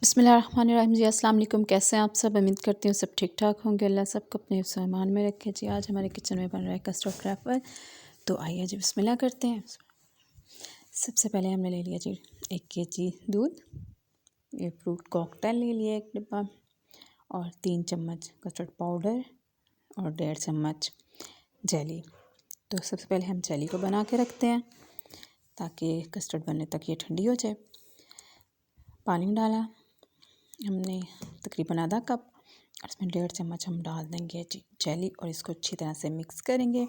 बिस्मिल्लाहिर्रहमानिर्रहीम जी। अस्सलाम वालेकुम। कैसे हैं आप सब? उम्मीद करती हूँ सब ठीक ठाक होंगे। अल्लाह सबको अपने सामान में रखे जी। आज हमारे किचन में बन रहा है कस्टर्ड क्राफर। तो आइए जी बिस्मिल्लाह करते हैं। सबसे पहले हमने ले लिया जी 1 kg दूध, ये फ्रूट कॉकटेल ले लिया 1 डिब्बा, और 3 चम्मच कस्टर्ड पाउडर और 1.5 चम्मच जेली। तो सबसे पहले हम जेली को बना के रखते हैं ताकि कस्टर्ड बनने तक ये ठंडी हो जाए। पानी डाला हमने तकरीबन आधा कप, और इसमें 1.5 चम्मच हम डाल देंगे जेली, और इसको अच्छी तरह से मिक्स करेंगे।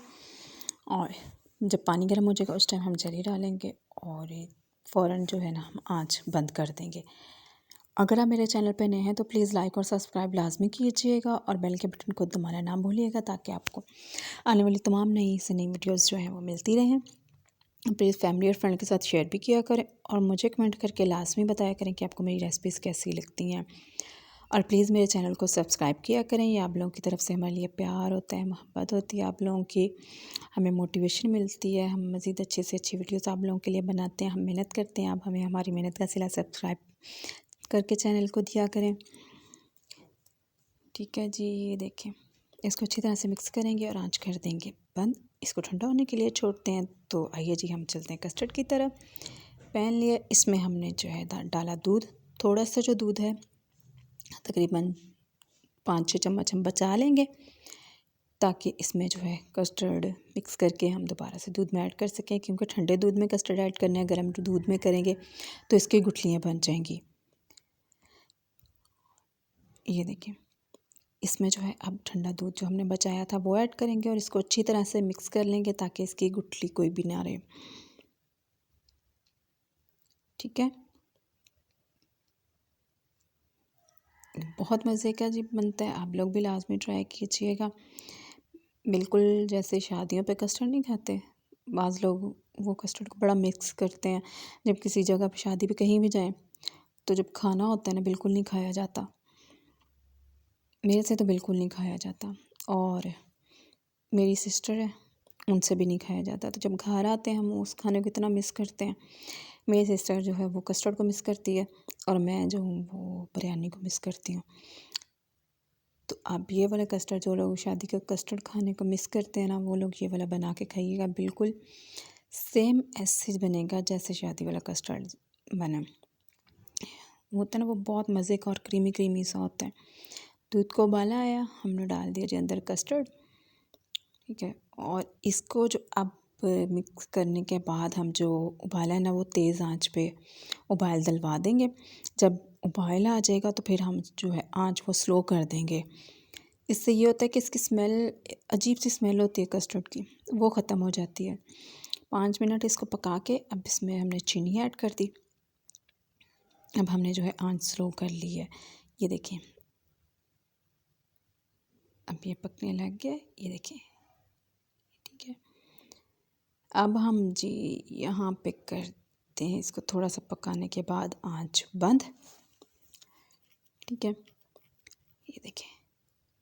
और जब पानी गर्म हो जाएगा उस टाइम हम जेली डालेंगे, और फ़ौरन जो है ना हम आंच बंद कर देंगे। अगर आप मेरे चैनल पे नए हैं तो प्लीज़ लाइक और सब्सक्राइब लाजमी कीजिएगा, और बेल के बटन को दबाना ना भूलिएगा ताकि आपको आने वाली तमाम नई से नई वीडियोज़ जो हैं वो मिलती रहें। प्लीज़ फैमिली और फ्रेंड के साथ शेयर भी किया करें, और मुझे कमेंट करके लाजमी बताया करें कि आपको मेरी रेसिपीज़ कैसी लगती हैं। और प्लीज़ मेरे चैनल को सब्सक्राइब किया करें। ये आप लोगों की तरफ से हमारे लिए प्यार होता है, मोहब्बत होती है आप लोगों की, हमें मोटिवेशन मिलती है। हम मज़ीद अच्छी से अच्छी वीडियोस आप लोगों के लिए बनाते हैं, हम मेहनत करते हैं। आप हमें हमारी मेहनत का सिला सब्सक्राइब करके चैनल को दिया करें। ठीक है जी, ये देखें, इसको अच्छी तरह से मिक्स करेंगे और आँच कर देंगे बंद। इसको ठंडा होने के लिए छोड़ते हैं। तो आइए जी हम चलते हैं कस्टर्ड की तरफ। पैन लिया, इसमें हमने जो है डाला दूध। थोड़ा सा जो दूध है तकरीबन 5-6 चम्मच हम बचा लेंगे, ताकि इसमें जो है कस्टर्ड मिक्स करके हम दोबारा से दूध में ऐड कर सकें। क्योंकि ठंडे दूध में कस्टर्ड ऐड करना है, गर्म दूध में करेंगे तो इसकी गुठलियाँ बन जाएंगी। ये देखिए, इसमें जो है अब ठंडा दूध जो हमने बचाया था वो ऐड करेंगे, और इसको अच्छी तरह से मिक्स कर लेंगे ताकि इसकी गुठली कोई भी ना रहे। ठीक है, बहुत मज़े का जी बनता है, आप लोग भी लाजमी ट्राई कीजिएगा। बिल्कुल जैसे शादियों पे कस्टर्ड नहीं खाते, बाज़ लोग वो कस्टर्ड को बड़ा मिक्स करते हैं। जब किसी जगह पे शादी पे कहीं भी जाएं तो जब खाना होता है ना, बिल्कुल नहीं खाया जाता। मेरे से तो बिल्कुल नहीं खाया जाता, और मेरी सिस्टर है उनसे भी नहीं खाया जाता। तो जब घर आते हैं हम उस खाने को इतना मिस करते हैं। मेरी सिस्टर जो है वो कस्टर्ड को मिस करती है, और मैं जो हूँ वो बिरयानी को मिस करती हूँ। तो आप ये वाला कस्टर्ड, जो लोग शादी का कस्टर्ड खाने को मिस करते हैं ना, वो लोग ये वाला बना के खाइएगा। बिल्कुल सेम ऐसे बनेगा जैसे शादी वाला कस्टर्ड बना होता है ना, वो बहुत मज़े का और क्रीमी क्रीमी सा होता है। दूध को उबाला आया, हमने डाल दिया जी अंदर कस्टर्ड। ठीक है, और इसको जो अब मिक्स करने के बाद हम जो उबाला है ना, वो तेज़ आंच पे उबाल दिलवा देंगे। जब उबाल आ जाएगा तो फिर हम जो है आंच वो स्लो कर देंगे। इससे ये होता है कि इसकी स्मेल, अजीब सी स्मेल होती है कस्टर्ड की, वो ख़त्म हो जाती है। 5 मिनट इसको पका के अब इसमें हमने चीनी ऐड कर दी। अब हमने जो है आंच स्लो कर ली है। ये देखें, अब ये पकने लग गया, ये देखें। ठीक है, अब हम जी यहाँ पे करते हैं इसको थोड़ा सा पकाने के बाद आंच बंद। ठीक है, ये देखें,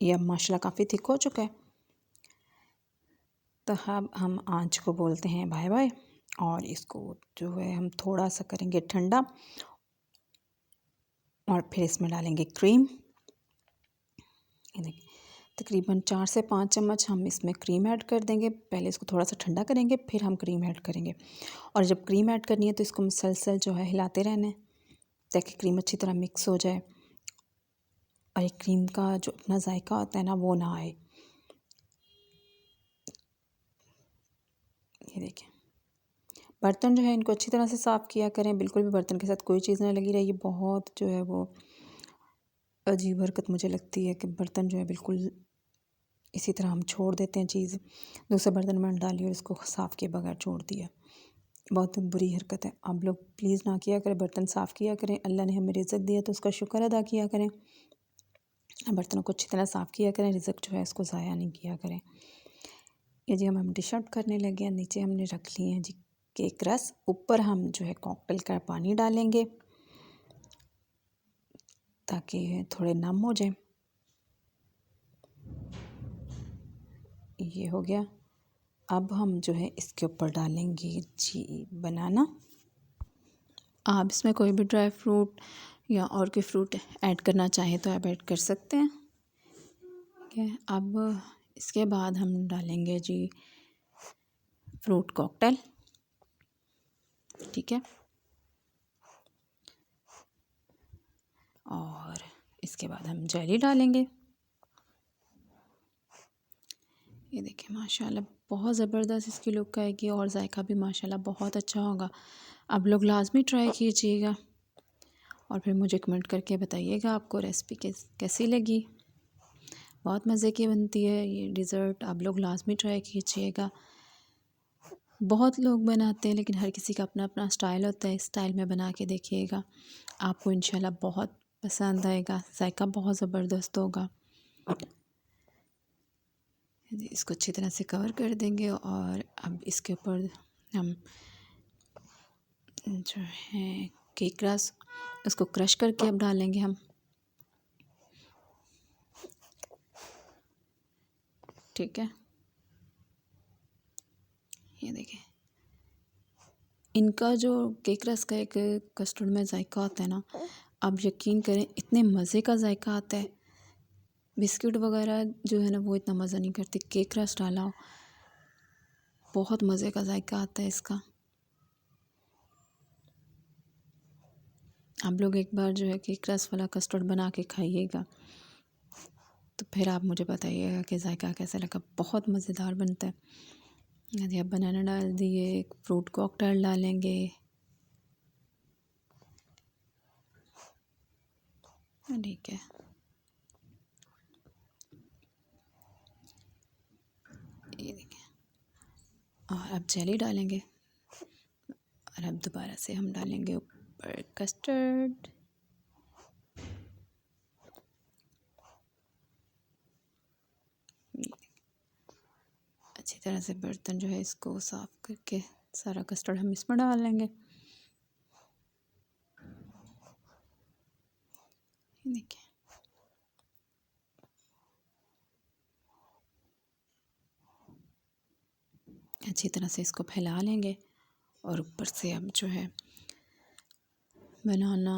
ये अब माशाल्लाह काफ़ी थिक हो चुका है। तो अब हम आंच को बोलते हैं बाय बाय, और इसको जो है हम थोड़ा सा करेंगे ठंडा, और फिर इसमें डालेंगे क्रीम। ये देखिए, तकरीबन 4 से 5 चम्मच हम इसमें क्रीम ऐड कर देंगे। पहले इसको थोड़ा सा ठंडा करेंगे, फिर हम क्रीम ऐड करेंगे। और जब क्रीम ऐड करनी है तो इसको मुसलसल जो है हिलाते रहना है ताकि क्रीम अच्छी तरह मिक्स हो जाए, और एक क्रीम का जो अपना जायका होता है ना वो ना आए। ये देखें, बर्तन जो है इनको अच्छी तरह से साफ़ किया करें। बिल्कुल भी बर्तन के साथ कोई चीज़ ना लगी रही। ये बहुत जो है वो अजीब हरकत मुझे लगती है कि बर्तन जो है बिल्कुल इसी तरह हम छोड़ देते हैं चीज़, दूसरे बर्तन में डाली और इसको साफ़ किए बगैर छोड़ दिया। बहुत बुरी हरकत है। आप लोग प्लीज़ ना किया करें, बर्तन साफ़ किया करें। अल्लाह ने हमें रिज़्क दिया तो उसका शुक्र अदा किया करें। बर्तनों को अच्छी तरह साफ़ किया करें, रिज़्क जो है इसको ज़ाया नहीं किया करें। ये जी हम डिश आउट करने लगे हैं। नीचे हमने रख लिए हैं जी केक रस, ऊपर हम जो है कॉकटेल का पानी डालेंगे ताकि थोड़े नम हो जाए। ये हो गया। अब हम जो है इसके ऊपर डालेंगे जी बनाना। आप इसमें कोई भी ड्राई फ्रूट या और कोई फ्रूट ऐड करना चाहें तो आप ऐड कर सकते हैं। ठीक है, अब इसके बाद हम डालेंगे जी फ्रूट कॉकटेल। ठीक है, और इसके बाद हम जेली डालेंगे। ये देखिए माशाल्लाह बहुत ज़बरदस्त इसकी लुक आएगी और जायका भी माशाल्लाह बहुत अच्छा होगा। आप लोग लाजमी ट्राई कीजिएगा और फिर मुझे कमेंट करके बताइएगा आपको रेसिपी कैसी लगी। बहुत मज़े की बनती है ये डिज़र्ट, आप लोग लाजमी ट्राई कीजिएगा। बहुत लोग बनाते हैं लेकिन हर किसी का अपना अपना स्टाइल होता है, इस स्टाइल में बना के देखिएगा, आपको इंशाल्लाह बहुत पसंद आएगा, जायका बहुत ज़बरदस्त होगा। इसको अच्छी तरह से कवर कर देंगे और अब इसके ऊपर हम जो है केक रस उसको क्रश करके अब डालेंगे हम। ठीक है, ये देखिए इनका जो केक रस का एक कस्टर्ड में जायका होता है ना, आप यकीन करें इतने मज़े का जायका आता है। बिस्किट वगैरह जो है ना वो इतना मज़ा नहीं करती, केक रस डाला हो बहुत मज़े का जायका आता है इसका। आप लोग एक बार जो है केक रस वाला कस्टर्ड बना के खाइएगा तो फिर आप मुझे बताइएगा कि जायका कैसा लगा, बहुत मज़ेदार बनता है। यदि आप बनाना डाल दिए, फ्रूट कॉकटेल डालेंगे, ठीक है, ये देखिए और अब जेली डालेंगे और अब दोबारा से हम डालेंगे ऊपर कस्टर्ड। अच्छी तरह से बर्तन जो है इसको साफ़ करके सारा कस्टर्ड हम इसमें डाल लेंगे। देखिए अच्छी तरह से इसको फैला लेंगे और ऊपर से अब जो है बनाना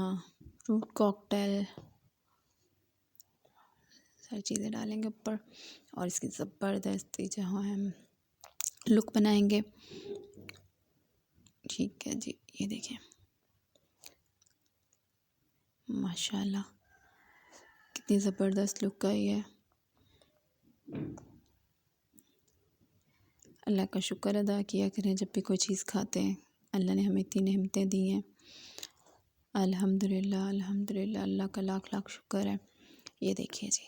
फ्रूट कॉकटेल सारी चीज़ें डालेंगे ऊपर और इसकी ज़बरदस्ती जो हम लुक बनाएंगे। ठीक है जी, ये देखिए माशाल्लाह कितनी ज़बरदस्त लुक आई है। अल्लाह का शुक्र अदा किया करें जब भी कोई चीज़ खाते हैं, अल्लाह ने हमें इतनी नेमतें दी हैं, अल्हम्दुलिल्लाह अल्हम्दुलिल्लाह, अल्लाह का लाख लाख शुक्र है। ये देखिए जी,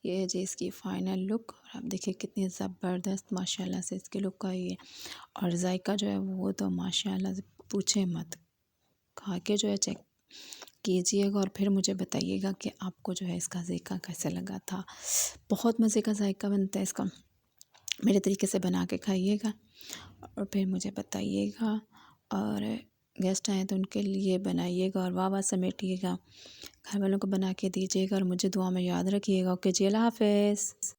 ये है जी इसकी फ़ाइनल लुक और आप देखिए कितनी ज़बरदस्त माशाल्लाह से इसकी लुक आई है और जायका जो है वो तो माशाल्लाह से पूछे मत, खा के जो है चेक कीजिएगा और फिर मुझे बताइएगा कि आपको जो है इसका जायका कैसा लगा था। बहुत मज़े का जायका बनता है इसका, मेरे तरीके से बना के खाइएगा और फिर मुझे बताइएगा और गेस्ट आए तो उनके लिए बनाइएगा और वाह वाह समेटिएगा, घर वालों को बना के दीजिएगा और मुझे दुआ में याद रखिएगा। ओके जी, अल्लाह हाफ़िज़।